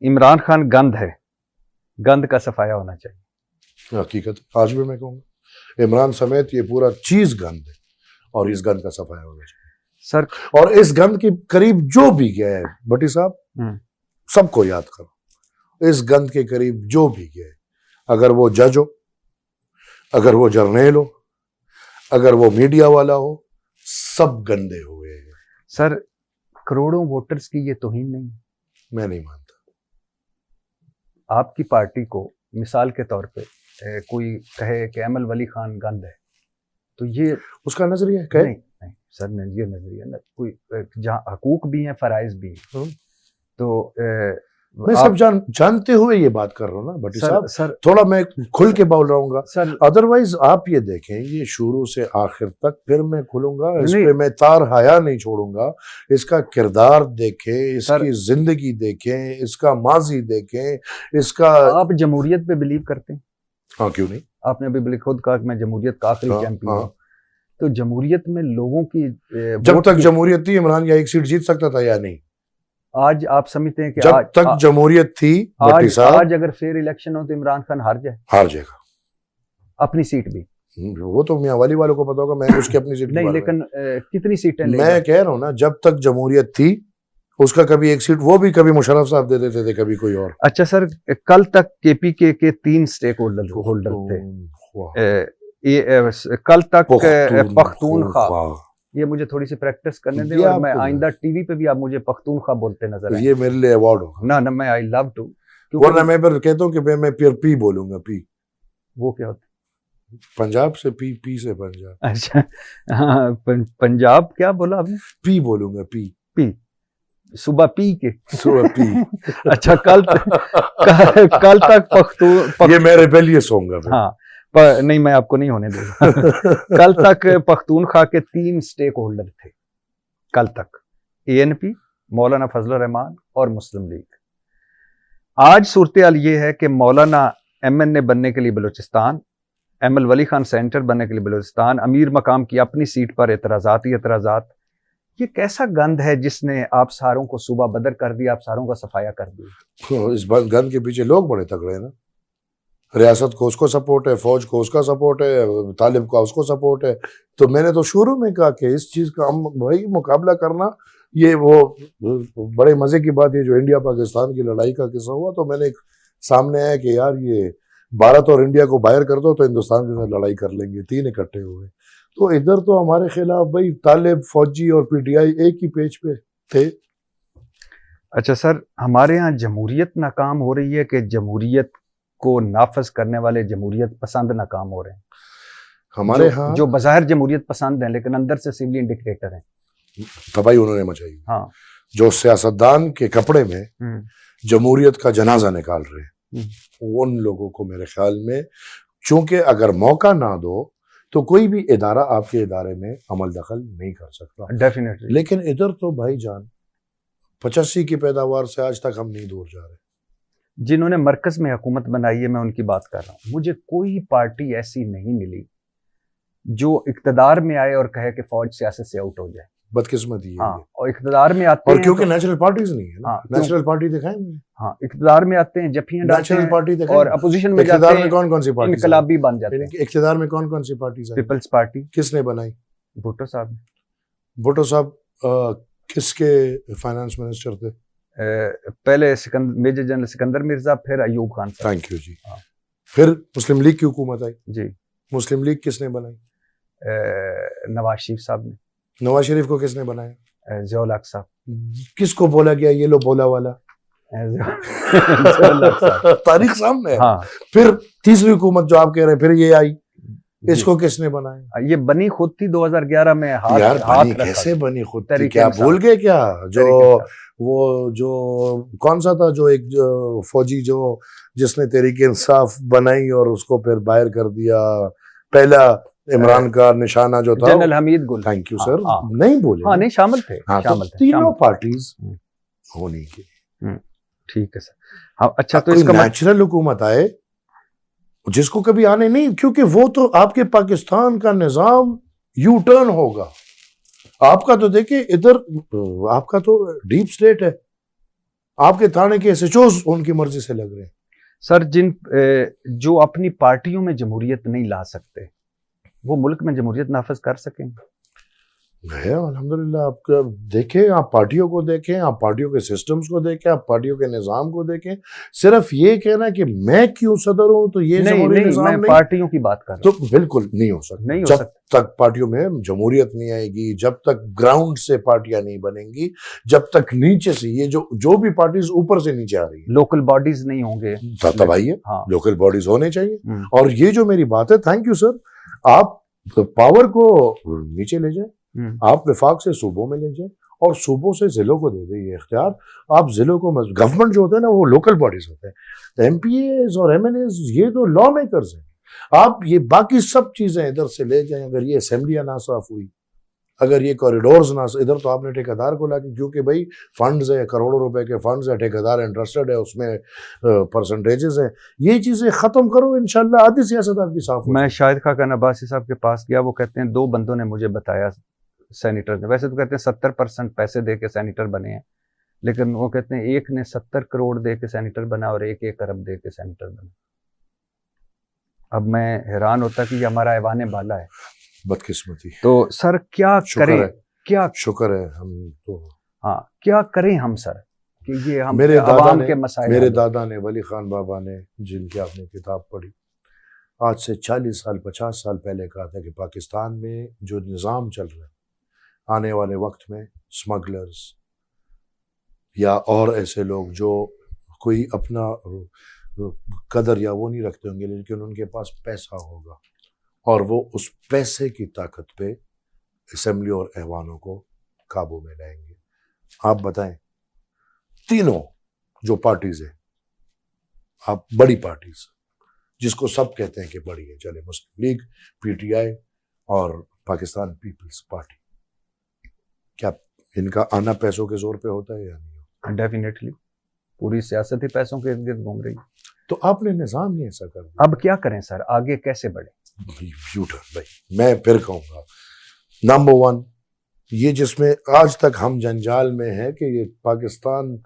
عمران خان گند ہے, گند کا صفایا ہونا چاہیے. حقیقت آج بھی میں کہوں گا عمران سمیت یہ پورا چیز گند ہے اور اس گند کا صفایا ہونا چاہیے سر. اور اس گند کے قریب جو بھی گیا ہے بھٹی صاحب سب کو یاد کرو, اس گند کے قریب جو بھی گیا ہے, اگر وہ جج ہو, اگر وہ جرنیل ہو, اگر وہ میڈیا والا ہو, سب گندے ہوئے ہیں. سر کروڑوں ووٹرز کی یہ توہین نہیں؟ میں نہیں مانتا. آپ کی پارٹی کو مثال کے طور پہ کوئی کہے کہ ایمل ولی خان گند ہے تو یہ اس کا نظریہ ہے؟ نہیں سر, یہ نظریہ نا, کوئی جہاں حقوق بھی ہیں فرائض بھی ہیں, تو میں سب جانتے ہوئے یہ بات کر رہا ہوں نا بھٹی صاحب. سر تھوڑا میں کھل کے بول رہا ہوں گا سر. ادروائز آپ یہ دیکھیں یہ شروع سے آخر تک پھر میں کھلوں گا اس پہ, میں تار حیا نہیں چھوڑوں گا. اس کا کردار دیکھیں, اس کی زندگی دیکھیں, اس کا ماضی دیکھیں, اس کا. آپ جمہوریت پہ بلیو کرتے ہیں؟ ہاں کیوں نہیں, آپ نے ابھی خود کہا کہ میں جمہوریت کا آخری چیمپئن ہوں. تو جمہوریت میں لوگوں کی جب تک جمہوریت تھی عمران یا ایک سیٹ جیت سکتا تھا یا نہیں؟ آج آپ سمجھتے ہیں کہ جب تک جمہوریت تھی بھٹی صاحب, آج اگر فیئر الیکشن ہو تو عمران خان ہار جائے گا اپنی سیٹ بھی. وہ تو میاں والی والوں کو پتا ہوگا, میں اس کی اپنی سیٹ نہیں, لیکن کتنی سیٹیں میں کہہ رہا ہوں نا, جب تک جمہوریت تھی اس کا کبھی ایک سیٹ وہ بھی کبھی مشرف صاحب دے دیتے تھے, کبھی کوئی اور. اچھا سر, کل تک کے پی کے 3 سٹیک ہولڈر تھے. کل تک پختونخوا, یہ مجھے تھوڑی سی پریکٹس کرنے دیں, اور میں آئندہ ٹی وی پہ بھی آپ مجھے پختونخوا بولتے نظر آئیں. یہ میرے لیے ایوارڈ ہوگا. نہ میں آئی لو ٹو, ورنہ میں پھر کہتا ہوں کہ میں پھر پی بولوں گا. پی وہ کیا ہوتا ہے؟ پنجاب سے پی, پی سے پنجاب. اچھا ہاں, پنجاب کیا بولا آپ نے؟ پی بولوں گا. پی پی صبح پی کے صبح پی. اچھا کل تک پختون, یہ میں ریبیلیس ہوں گا. ہاں نہیں, میں آپ کو نہیں ہونے دوں گا. کل تک پختونخوا کے 3 سٹیک ہولڈر تھے کل تک, اے این پی, مولانا فضل الرحمان اور مسلم لیگ. آج صورتحال یہ ہے کہ مولانا ایم این اے بننے کے لیے بلوچستان, ایمل ولی خان سینٹر بننے کے لیے بلوچستان, امیر مقام کی اپنی سیٹ پر اعتراضات ہی اعتراضات. یہ کیسا گند ہے جس نے آپ ساروں کو صوبہ بدر کر دیا, آپ ساروں کا صفایا کر دیا؟ اس گند کے پیچھے لوگ بڑے تگڑے ہیں نا. ریاست کو اس کو سپورٹ ہے, فوج کو اس کا سپورٹ ہے, طالب کا اس کو سپورٹ ہے. تو میں نے تو شروع میں کہا کہ اس چیز کا ہم بھائی مقابلہ کرنا, یہ وہ بڑے مزے کی بات ہے جو انڈیا پاکستان کی لڑائی کا قصہ ہوا. تو میں نے سامنے آیا کہ یار یہ بھارت اور انڈیا کو باہر کر دو تو ہندوستان کے ساتھ لڑائی کر لیں گے, 3 اکٹھے ہوئے. تو ادھر تو ہمارے خلاف بھائی طالب, فوجی اور پی ٹی آئی ایک ہی پیج پہ تھے. اچھا سر, ہمارے ہاں جمہوریت ناکام ہو رہی ہے کہ جمہوریت کو نافذ کرنے والے جمہوریت پسند ناکام ہو رہے ہیں؟ ہمارے ہاں جو بظاہر جمہوریت پسند ہیں لیکن اندر سے سیولین ڈکٹیٹر ہیں. تباہی انہوں نے مچائی. ہاں, جو سیاستدان کے کپڑے میں جمہوریت کا جنازہ نکال رہے ہیں, ان لوگوں کو میرے خیال میں, چونکہ اگر موقع نہ دو تو کوئی بھی ادارہ آپ کے ادارے میں عمل دخل نہیں کر سکتا. ڈیفینیٹلی. لیکن ادھر تو بھائی جان 85 کی پیداوار سے آج تک ہم نہیں دور جا رہے. جنہوں نے مرکز میں حکومت بنائی ہے, میں ان کی بات کر رہا ہوں. مجھے کوئی پارٹی ایسی نہیں ملی جو اقتدار میں آئے اور کہے کہ فوج سیاست سے آؤٹ ہو جائے. بدقسمتی ہے. ہاں, اور اقتدار میں آتے اور ہیں کیونکہ نیچرل پارٹیز نہیں ہے. ہاں, نیچرل پارٹی دکھائیں مجھے. ہاں, اقتدار میں آتے ہیں جفیاں ڈالتے نیچرل پارٹی ہیں دکھائیں. اور اپوزیشن میں جاتے اقتدار میں ہیں, کون سی پارٹی, انقلابی بن جاتے ہیں. اقتدار میں کون سی پارٹیز ہیں؟ پیپلز پارٹی. کس نے بنائی؟ بھٹو صاحب. بھٹو صاحب کس کے فائنانس منسٹر تھے؟ پہلے میجر جنرل سکندر مرزا, پھر ایوب خان صاحب. تھینک یو جی. پھر مسلم لیگ کی حکومت آئی جی. مسلم لیگ کس نے بنائی؟ نواز شریف صاحب نے. نواز شریف کو کس نے بنایا؟ ضیاء الحق صاحب. کس کو بولا گیا یہ لو بولا والا؟ تاریخ سامنے. ہاں. پھر تیسری حکومت جو آپ کہہ رہے ہیں پھر یہ آئی, اس کو کس نے بنایا؟ یہ بنی خود تھی 2011 میں. یار بنی کیسے بنی خود تھی؟ کیا بھول گئے کیا؟ جو وہ جو کون سا تھا جو ایک فوجی جو جس نے تحریک انصاف بنائی اور اس کو پھر باہر کر دیا, پہلا عمران کا نشانہ جو تھا general Hamid Gul. Thank you sir. نہیں بولے. ہاں نہیں, شامل تھے. تینوں پارٹیز ہونی کی. ٹھیک ہے سر. ہاں اچھا, تو اس کا نیچرل حکومت آئے جس کو کبھی آنے نہیں, کیونکہ وہ تو آپ کے پاکستان کا نظام یو ٹرن ہوگا. آپ کا تو دیکھیں ادھر آپ کا تو ڈیپ سٹیٹ ہے, آپ کے تھانے کے SHOs ان کی مرضی سے لگ رہے ہیں. سر جو اپنی پارٹیوں میں جمہوریت نہیں لا سکتے وہ ملک میں جمہوریت نافذ کر سکیں گے؟ ہے الحمدللہ. آپ دیکھیں، آپ پارٹیوں کو دیکھیں، آپ پارٹیوں کے سسٹمز کو دیکھیں، آپ پارٹیوں کے نظام کو دیکھیں. صرف یہ کہنا کہ میں کیوں صدر ہوں تو یہ جمہوری نظام میں نہیں، پارٹیوں کی بات کر رہا ہوں. تو بالکل نہیں ہو سکتا. جب تک پارٹیوں میں جمہوریت نہیں آئے گی، جب تک گراؤنڈ سے پارٹیاں نہیں بنیں گی، جب تک نیچے سے یہ جو بھی پارٹیز اوپر سے نیچے آ رہی ہیں، لوکل باڈیز نہیں ہوں گے، تباہی ہے. ہاں. لوکل باڈیز ہونے چاہیے. اور یہ جو میری بات ہے، تھینک یو سر، آپ پاور کو نیچے لے جائیں، آپ وفاق سے صوبوں میں لے جائیں اور صوبوں سے ضلعوں کو دے دیں یہ اختیار. آپ ضلعوں کو گورنمنٹ جو ہوتے ہیں نا وہ لوکل باڈیز ہوتے ہیں. MPAs اور MLAs یہ تو لا میکرز ہیں. آپ یہ باقی سب چیزیں ادھر سے لے جائیں. اگر یہ اسمبلیاں نہ صاف ہوئی، اگر یہ کوریڈورز نہ، ادھر تو آپ نے ٹھیکیدار کو لا کے، کیونکہ بھائی فنڈز ہے، کروڑوں روپے کے فنڈز ہے، ٹھیکیدار انٹرسٹڈ ہے، اس میں پرسنٹیجز ہیں. یہ چیزیں ختم کرو، انشاءاللہ آدھی سیاست آپ کی صاف ہو. میں شاہد خاقان عباسی صاحب کے پاس گیا، وہ کہتے ہیں 2 بندوں نے مجھے بتایا سینیٹر نے، ویسے تو کہتے ہیں 70% پیسے دے کے سینیٹر بنے ہیں، لیکن وہ کہتے ہیں ایک نے 70 کروڑ دے کے سینیٹر بنا اور 1 ارب دے کے سینیٹر بنا. اب میں حیران ہوتا کہ یہ ہمارا ایوان بالا ہے. بدقسمتی. تو سر کیا کریں؟ کیا شکر ہے ہم تو، ہاں کیا کریں ہم سر کہ یہ ہم میرے عوام کے مسائل. میرے دادا نے، ولی خان بابا نے، جن کی آپ نے کتاب پڑھی، آج سے 40 سال 50 سال پہلے کہا تھا کہ پاکستان میں جو نظام چل رہا ہے آنے والے وقت میں اسمگلرز یا اور ایسے لوگ جو کوئی اپنا قدر یا وہ نہیں رکھتے ہوں گے، لیکن ان کے پاس پیسہ ہوگا اور وہ اس پیسے کی طاقت پہ اسمبلی اور ایوانوں کو قابو میں لائیں گے. آپ بتائیں، تینوں جو پارٹیز ہیں، آپ بڑی پارٹیز جس کو سب کہتے ہیں کہ بڑی ہے، چلے مسلم لیگ، PTI اور پاکستان پیپلز پارٹی، کیا ان کا آنا پیسوں کے زور پہ ہوتا ہے یا نہیں؟ ڈیفینیٹلی پوری سیاست ہی پیسوں کے ارد گرد گھوم رہی ہے. تو آپ نے نظام ہی ایسا کر دیا. اب کیا کریں سر، آگے کیسے بڑھیں؟ یوٹرن بھائی، میں پھر کہوں گا، نمبر 1 یہ جس میں آج تک ہم جنجال میں ہے کہ یہ پاکستان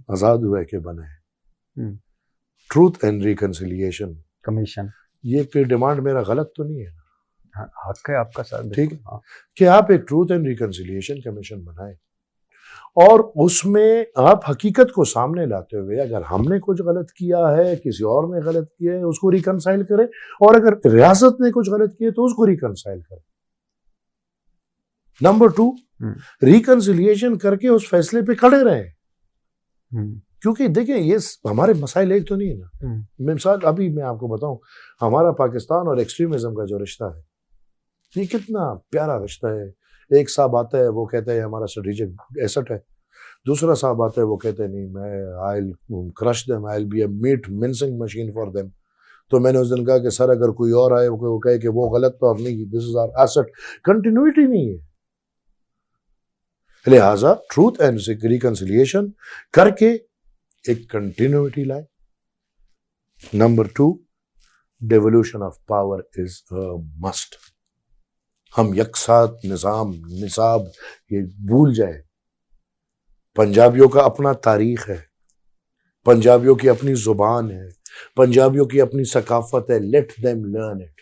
آزاد ہوا ہے کہ بنا ہے، ٹروتھ اینڈ ریکنسیلیشن کمیشن، یہ کوئی ڈیمانڈ میرا غلط تو نہیں ہے نا؟ حق ہے آپ کا سر. ٹھیک ہے کہ آپ ایک ٹروتھ اینڈ ریکنسیلیشن کمیشن بنائیں اور اس میں آپ حقیقت کو سامنے لاتے ہوئے اگر ہم نے کچھ غلط کیا ہے، کسی اور نے غلط کیا ہے، اس کو ریکنسائل کریں، اور اگر ریاست نے کچھ غلط کیا ہے تو اس کو ریکنسائل کریں. نمبر 2 ریکنسیلیشن کر کے اس فیصلے پہ کھڑے رہیں، کیونکہ دیکھیں یہ ہمارے مسائل ایک تو نہیں ہے نا. مثال ابھی میں آپ کو بتاؤں، ہمارا پاکستان اور ایکسٹریمزم کا جو رشتہ ہے یہ کتنا پیارا رشتہ ہے. ایک صاحب آتا ہے وہ کہتا ہے ہمارا اسٹریٹجک ایسٹ ہے، دوسرا صاحب آتا ہے وہ کہتا ہے نہیں، میں I'll crush them, I'll be a meat mincing machine for them. تو میں نے اس دن کہا کہ سر اگر کوئی اور آئے وہ کہے کہ وہ غلط تو اور نہیں، this is our asset. Continuity نہیں ہے، لہٰذا ٹروتھ اینڈ ریکنسیلیشن کر کے ایک کنٹینیوٹی لائے. Number 2 devolution of power is must. ہم یکساں نظام نصاب یہ بھول جائے. پنجابیوں کا اپنا تاریخ ہے، پنجابیوں کی اپنی زبان ہے، پنجابیوں کی اپنی ثقافت ہے، لیٹ them learn it.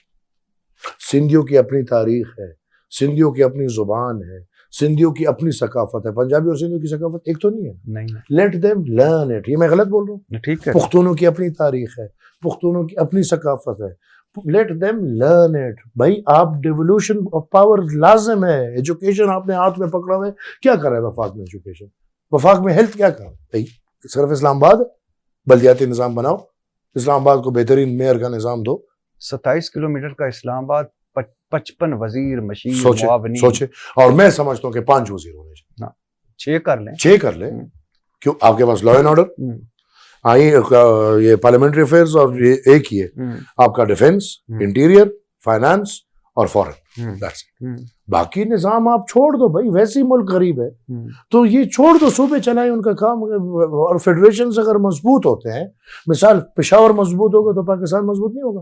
سندھیوں کی اپنی تاریخ ہے، سندھیوں کی اپنی زبان ہے، سندھیوں کی اپنی ثقافت ہے. پنجابی اور سندھیوں کی ثقافت ایک تو نہیں ہے. نہیں، لیٹ them learn it. یہ میں غلط بول رہا ہوں؟ ٹھیک ہے. پختونوں کی اپنی تاریخ ہے، پختونوں کی اپنی ثقافت ہے. Let them learn it. بھائی آپ ڈیولوشن آف پاور لازم ہے. ایجوکیشن آپ نے ہاتھ میں پکڑا ہوا ہے، کیا کر رہا ہے وفاق میں ایجوکیشن؟ وفاق میں ہیلتھ کیا کر رہا ہے؟ صرف اسلام آباد بلدیاتی نظام بناؤ، اسلام آباد کو بہترین میئر کا نظام دو. 27 کلومیٹر کا اسلام آباد، 55 وزیر، مشیر، معاونین. سوچے. اور میں سمجھتا ہوں کہ 5 وزیر ہونے چاہیے. 6 کر لیں. 6 کر لیں. کیوں؟ آپ کے پاس لا اینڈ آرڈر، یہ پارلیمنٹری افیئرز اور یہ ایک ہی ہے، آپ کا ڈیفینس، انٹیریئر، فائنانس اور فورن. باقی نظام آپ چھوڑ دو بھائی، ویسے ہی ملک غریب ہے تو یہ چھوڑ دو، صوبے چلائیں ان کا کام. اور فیڈریشنز اگر مضبوط ہوتے ہیں، مثال پشاور مضبوط ہوگا تو پاکستان مضبوط نہیں ہوگا.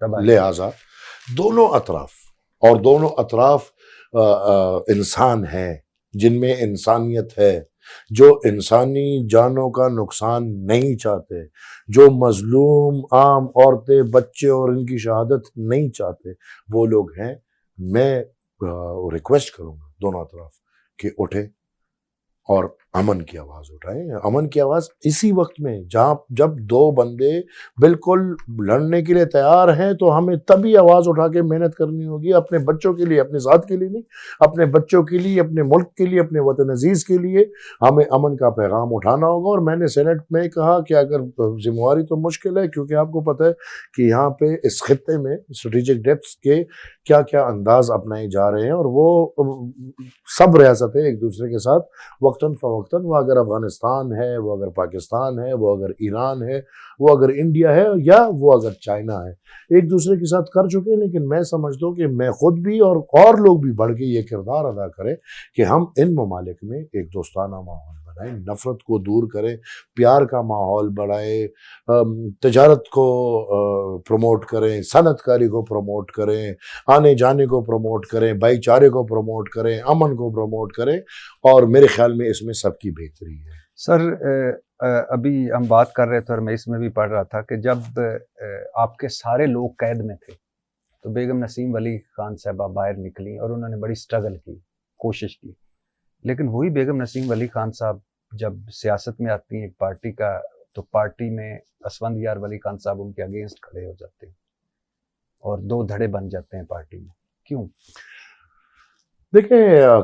لہٰذا دونوں اطراف اور دونوں اطراف انسان ہیں جن میں انسانیت ہے، جو انسانی جانوں کا نقصان نہیں چاہتے، جو مظلوم عام عورتیں بچے اور ان کی شہادت نہیں چاہتے، وہ لوگ ہیں۔ میں ریکویسٹ کروں گا دونوں اطراف کہ اٹھیں اور امن کی آواز اٹھائیں۔ امن کی آواز اسی وقت میں جب دو بندے بالکل لڑنے کے لیے تیار ہیں تو ہمیں تبھی آواز اٹھا کے محنت کرنی ہوگی، اپنے بچوں کے لیے، اپنے ذات کے لیے نہیں، اپنے بچوں کے لیے، اپنے ملک کے لیے، اپنے وطن عزیز کے لیے ہمیں امن کا پیغام اٹھانا ہوگا۔ اور میں نے سینٹ میں کہا کہ اگر ذمہ داری تو مشکل ہے، کیونکہ آپ کو پتہ ہے کہ یہاں پہ اس خطے میں اسٹریٹجک ڈیپتھس کے کیا کیا انداز اپنائے جا رہے ہیں، اور وہ سب ریاستیں ایک دوسرے کے ساتھ وقتاً فوقتاً، وہ اگر افغانستان ہے، وہ اگر پاکستان ہے، وہ اگر ایران ہے، وہ اگر انڈیا ہے، یا وہ اگر چائنا ہے، ایک دوسرے کے ساتھ کر چکے ہیں۔ لیکن میں سمجھتا ہوں کہ میں خود بھی اور لوگ بھی بڑھ کے یہ کردار ادا کریں کہ ہم ان ممالک میں ایک دوستانہ ماحول بنائیں، نفرت کو دور کریں، پیار کا ماحول بڑھائیں، تجارت کو پروموٹ کریں، صنعت کاری کو پروموٹ کریں، آنے جانے کو پروموٹ کریں، بھائی چارے کو پروموٹ کریں، امن کو پروموٹ کریں، اور میرے خیال میں اس میں سب کی بہتری ہے۔ سر ابھی ہم بات کر رہے تھے اور میں اس میں بھی پڑھ رہا تھا کہ جب آپ کے سارے لوگ قید میں تھے تو بیگم نسیم ولی خان صاحبہ باہر نکلی اور انہوں نے بڑی سٹرگل کی، کوشش کی، لیکن وہی بیگم نسیم ولی خان صاحب جب سیاست میں آتی ہیں ایک پارٹی کا، تو پارٹی میں اسفندیار ولی خان صاحب ان کے اگینسٹ کھڑے ہو جاتے ہیں اور دو دھڑے بن جاتے ہیں پارٹی میں۔ کیوں؟ دیکھیں،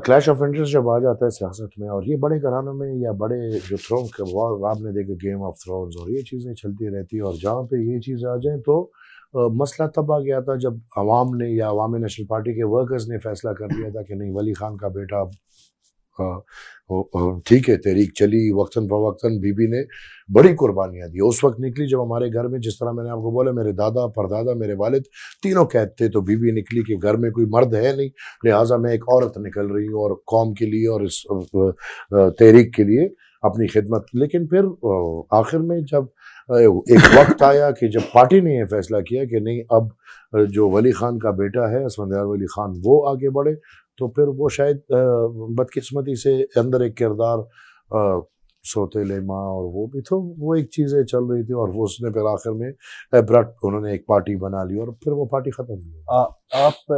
کلیش آف انٹرسٹ جب آ جاتا ہے سیاست میں، اور یہ بڑے گھرانوں میں یا بڑے جو تھرونز کے آپ نے دیکھا گیم آف تھرونز اور یہ چیزیں چلتی رہتی ہیں، اور جہاں پہ یہ چیز آ جائیں تو مسئلہ تب آ گیا تھا جب عوام نے یا عوامی نیشنل پارٹی کے ورکرز نے فیصلہ کر لیا تھا کہ نہیں، ولی خان کا بیٹا ٹھیک ہے، تحریک چلی وقتاً فوقتاً، بی بی نے بڑی قربانیاں دی اس وقت نکلی جب ہمارے گھر میں، جس طرح میں نے آپ کو بولا، میرے دادا، پردادا، میرے والد تینوں قید تھے، تو بی بی نکلی کہ گھر میں کوئی مرد ہے نہیں، لہٰذا میں ایک عورت نکل رہی ہوں اور قوم کے لیے اور اس تحریک کے لیے اپنی خدمت۔ لیکن پھر آخر میں جب ایک وقت آیا کہ جب پارٹی نے یہ فیصلہ کیا کہ نہیں، اب جو ولی خان کا بیٹا ہے اسفندیار ولی خان وہ آگے بڑھے، تو پھر وہ شاید بدقسمتی سے اندر ایک کردار سوتیلے ماں، اور وہ بھی تو وہ ایک چیزیں چل رہی تھی، اور وہ اس نے پھر آخر میں انہوں نے ایک پارٹی بنا لی اور پھر وہ پارٹی ختم ہوئی۔ آپ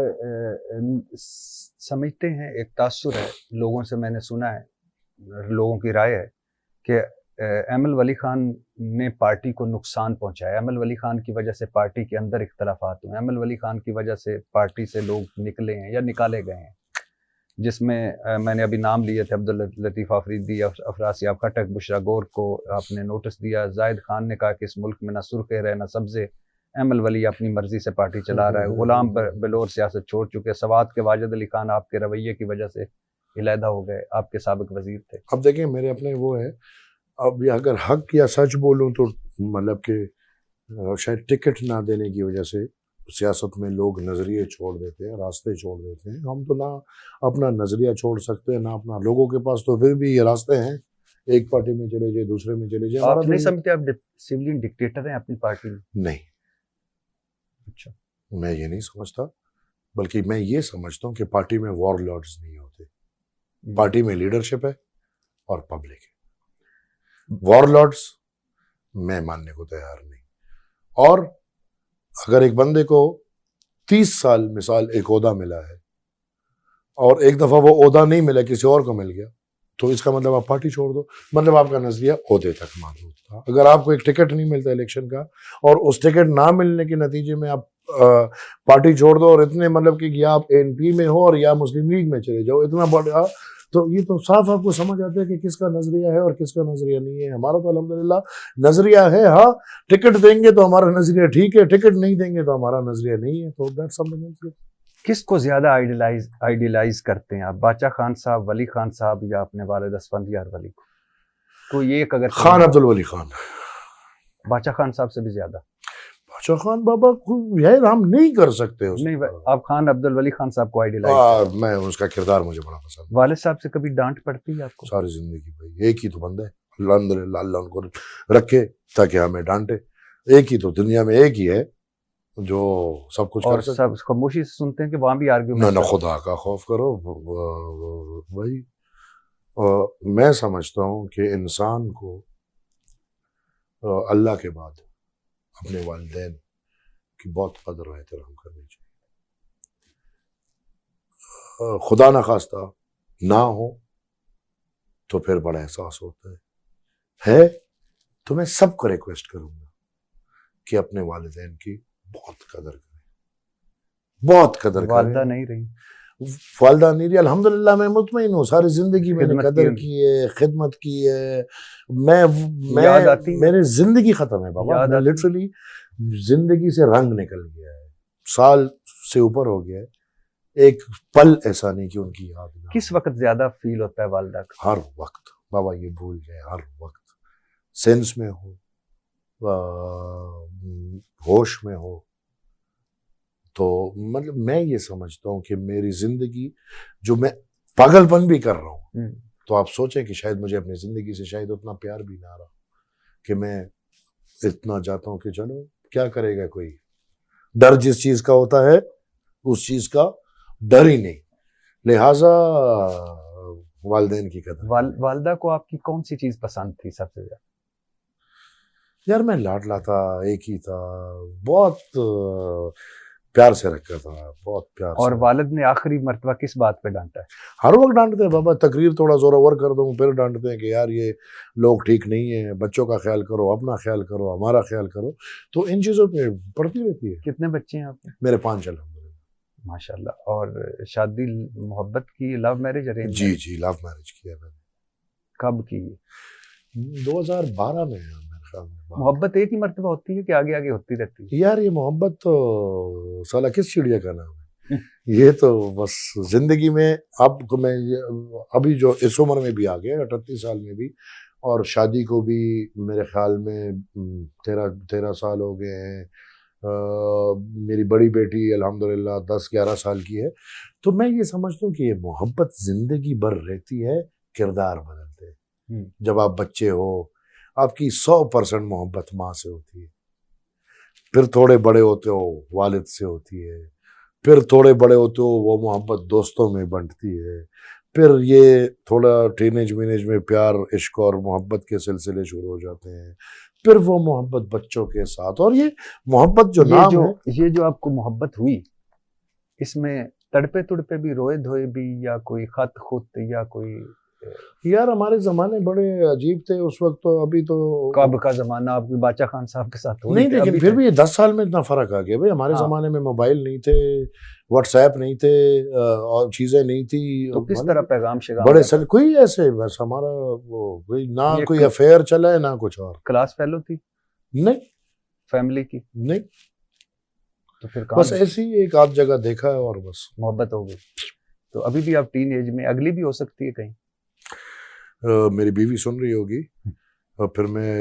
سمجھتے ہیں، ایک تاثر ہے لوگوں سے، میں نے سنا ہے، لوگوں کی رائے ہے کہ ایم ایل ولی خان نے پارٹی کو نقصان پہنچایا، ایم ایل ولی خان کی وجہ سے پارٹی کے اندر اختلافات ہوئے، ایم ایل ولی خان کی وجہ سے پارٹی سے لوگ نکلے ہیں یا نکالے گئے ہیں، جس میں میں نے ابھی نام لیے تھے، عبداللطیف آفریدی، افراسیاب خٹک، بشرا گور کو آپ نے نوٹس دیا، زاہد خان نے کہا کہ اس ملک میں نہ سرخے رہے نہ سبزے، ایم ایل ولی اپنی مرضی سے پارٹی چلا رہا ہے، غلام بلور سیاست چھوڑ چکے، سوات کے واجد علی خان آپ کے رویے کی وجہ سے علیحدہ ہو گئے، آپ کے سابق وزیر تھے۔ اب دیکھیں، میرے اپنے وہ ہے، اب اگر حق یا سچ بولوں تو مطلب کہ شاید ٹکٹ نہ دینے کی وجہ سے سیاست میں لوگ نظریے چھوڑ دیتے ہیں، راستے چھوڑ دیتے ہیں۔ ہم تو نہ اپنا نظریہ چھوڑ سکتے ہیں، نہ اپنا، لوگوں کے پاس تو پھر بھی یہ راستے ہیں، ایک پارٹی میں چلے جائے، دوسرے میں چلے جائے۔ آپ نہیں سمجھتے آپ سیولین ڈکٹیٹر ہیں اپنی پارٹی میں؟ نہیں، اچھا، میں یہ نہیں سمجھتا، بلکہ میں یہ سمجھتا ہوں کہ پارٹی میں وار لارڈز نہیں ہوتے، پارٹی میں لیڈرشپ ہے اور پبلک ہے۔ وار لارڈز میں ماننے کو تیار نہیں، اور اگر ایک بندے کو 30 سال مثال ایک عہدہ ملا ہے اور ایک دفعہ وہ عہدہ نہیں ملا، کسی اور کو مل گیا، تو اس کا مطلب آپ پارٹی چھوڑ دو، مطلب آپ کا نظریہ عہدے تک محدود تھا۔ اگر آپ کو ایک ٹکٹ نہیں ملتا الیکشن کا، اور اس ٹکٹ نہ ملنے کے نتیجے میں آپ پارٹی چھوڑ دو، اور اتنے مطلب کہ یا آپ ANP میں ہو اور یا مسلم لیگ میں چلے جاؤ، اتنا بڑا، تو یہ تو صاف آپ کو سمجھ آتا ہے کہ کس کا نظریہ ہے اور کس کا نظریہ نہیں ہے۔ ہمارا تو الحمدللہ نظریہ ہے، ہاں ٹکٹ دیں گے تو ہمارا نظریہ ٹھیک ہے، ٹکٹ نہیں دیں گے تو ہمارا نظریہ نہیں ہے، تو دیٹس سمتھنگ ایلس۔ کس کو زیادہ آئیڈیلائز کرتے ہیں آپ، باچا خان صاحب، ولی خان صاحب، یا اپنے والد اسفندیار ولی کو؟ کوئی ایک اگر خان عبدالولی خان، باچا خان صاحب سے بھی زیادہ؟ باچا خان بابا کو یار ہم نہیں کر سکتے اس نہیں، آپ خان عبدالولی خان صاحب کو آئیڈیلائز؟ میں اس کا کردار مجھے بڑا پسند ہے۔ والد صاحب سے کبھی ڈانٹ پڑتی ہے آپ کو؟ ساری زندگی بھائی ایک ہی تو بندہ ہے، الحمدللہ اللہ ان کو رکھے تاکہ ہمیں ڈانٹے، ایک ہی تو دنیا میں ایک ہی ہے جو سب کچھ اور کر سکتے سب خاموشی سے سنتے ہیں کہ وہاں بھی نہ آرگیومنٹ؟ خدا کا خوف کرو بھائی. میں سمجھتا ہوں کہ انسان کو اللہ کے بعد اپنے والدین کی بہت قدر و احترام کرنی چاہیے. خدا نخواستہ نہ ہو تو پھر بڑا احساس ہوتا ہے تو میں سب کو ریکویسٹ کروں گا کہ اپنے والدین کی بہت قدر کریں, بہت قدر کریں. والدہ نہیں رہی؟ والدہ نہیں رہی, الحمدللہ میں مطمئن ہوں, ساری زندگی میں نے خدمت قدر کی کی ہے, خدمت کی ہے. یاد آتی ہے؟ میرے زندگی ختم ہے بابا, یاد میں آتی ہے؟ لٹرلی زندگی سے رنگ نکل گیا ہے, سال سے اوپر ہو گیا ہے, ایک پل ایسا نہیں کہ ان کی یاد نہ. کس وقت زیادہ فیل ہوتا ہے والدہ کا؟ ہر وقت بابا, یہ بھول جائے, ہر وقت سینس میں ہو, ہوش میں ہو. تو مطلب میں یہ سمجھتا ہوں کہ میری زندگی جو میں پاگل پن بھی کر رہا ہوں, تو آپ سوچیں کہ شاید مجھے اپنی زندگی سے شاید اتنا پیار بھی نہ رہا کہ میں اتنا چاہتا ہوں کہ چلو کیا کرے گا کوئی, ڈر جس چیز کا ہوتا ہے اس چیز کا ڈر ہی نہیں. لہٰذا والدین کی قدر. والدہ کو آپ کی کون سی چیز پسند تھی سب سے زیادہ؟ یار میں لاڈلا تھا, ایک ہی تھا, بہت پیار سے رکھا تھا, بہت پیار سے. اور والد نے آخری مرتبہ کس بات پہ ڈانٹا ہے؟ ہر وقت ڈانٹتے ہیں بابا, تقریر تھوڑا زورا ور کر دوں پھر ڈانٹتے ہیں کہ یار یہ لوگ ٹھیک نہیں ہیں, بچوں کا خیال کرو, اپنا خیال کرو, ہمارا خیال کرو. تو ان چیزوں پہ پڑتی رہتی ہے. کتنے بچے ہیں آپ کے؟ میرے 5 الحمدللہ. ماشاءاللہ. اور شادی محبت کی, لو میرج ارینج؟ جی لو میرج کیا میں نے. کب کی؟ 2012 میں ہے میرے خیال میں. محبت ایک ہی مرتبہ ہوتی ہے کہ آگے آگے ہوتی رہتی ہے؟ یار یہ محبت تو سالا کس چڑیا کا نام ہے, یہ تو بس زندگی میں اب میں ابھی جو اس عمر میں بھی آ گیا 38 سال میں بھی, اور شادی کو بھی میرے خیال میں 13 سال ہو گئے ہیں. میری بڑی بیٹی الحمدللہ 10-11 سال کی ہے. تو میں یہ سمجھتا ہوں کہ یہ محبت زندگی بھر رہتی ہے, کردار بدلتے ہیں. جب آپ بچے ہو آپ کی 100% محبت ماں سے ہوتی ہے, پھر تھوڑے بڑے ہوتے ہو والد سے ہوتی ہے, پھر تھوڑے بڑے ہوتے ہو وہ محبت دوستوں میں بنٹتی ہے, پھر یہ تھوڑا ٹینیج وینیج میں پیار عشق اور محبت کے سلسلے شروع ہو جاتے ہیں, پھر وہ محبت بچوں کے ساتھ. اور یہ محبت جو نام ہے, یہ جو آپ کو محبت ہوئی, اس میں تڑپے تڑپے بھی, روئے دھوئے بھی, یا کوئی خط خط, یا کوئی؟ یار ہمارے زمانے بڑے عجیب تھے اس وقت. تو ابھی تو کب کا زمانہ آپ کی باچا خان صاحب کے ساتھ نہیں, لیکن پھر بھی یہ 10 سال میں اتنا فرق آ گیا بھائی. ہمارے زمانے میں موبائل نہیں تھے, واٹس ایپ نہیں تھے, اور چیزیں نہیں تھی. تو کس طرح پیغام شگام بڑے سر کوئی ایسے بس ہمارا وہ کوئی نہ کوئی افیئر چلا ہے نہ کچھ اور. کلاس فیلو تھی؟ نہیں. فیملی کی؟ نہیں. تو پھر بس ایسی ایک آدھ جگہ دیکھا ہے اور بس محبت ہو گئی. تو ابھی بھی آپ ٹین ایج میں, اگلی بھی ہو سکتی ہے کہیں؟ میری بیوی سن رہی ہوگی, اور پھر میں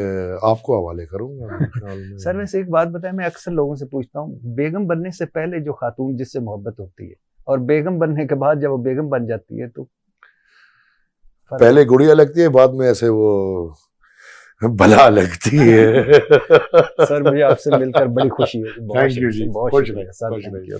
آپ کو حوالے کروں گا. سر ویسے ایک بات بتائیں, میں اکثر لوگوں سے پوچھتا ہوں, بیگم بننے سے پہلے جو خاتون جس سے محبت ہوتی ہے, اور بیگم بننے کے بعد جب وہ بیگم بن جاتی ہے, تو پہلے گڑیا لگتی ہے, بعد میں ایسے وہ بلا لگتی ہے. سر مجھے آپ سے مل کر بڑی خوشی ہے. تھینک یو جی, بہت شکریہ سر.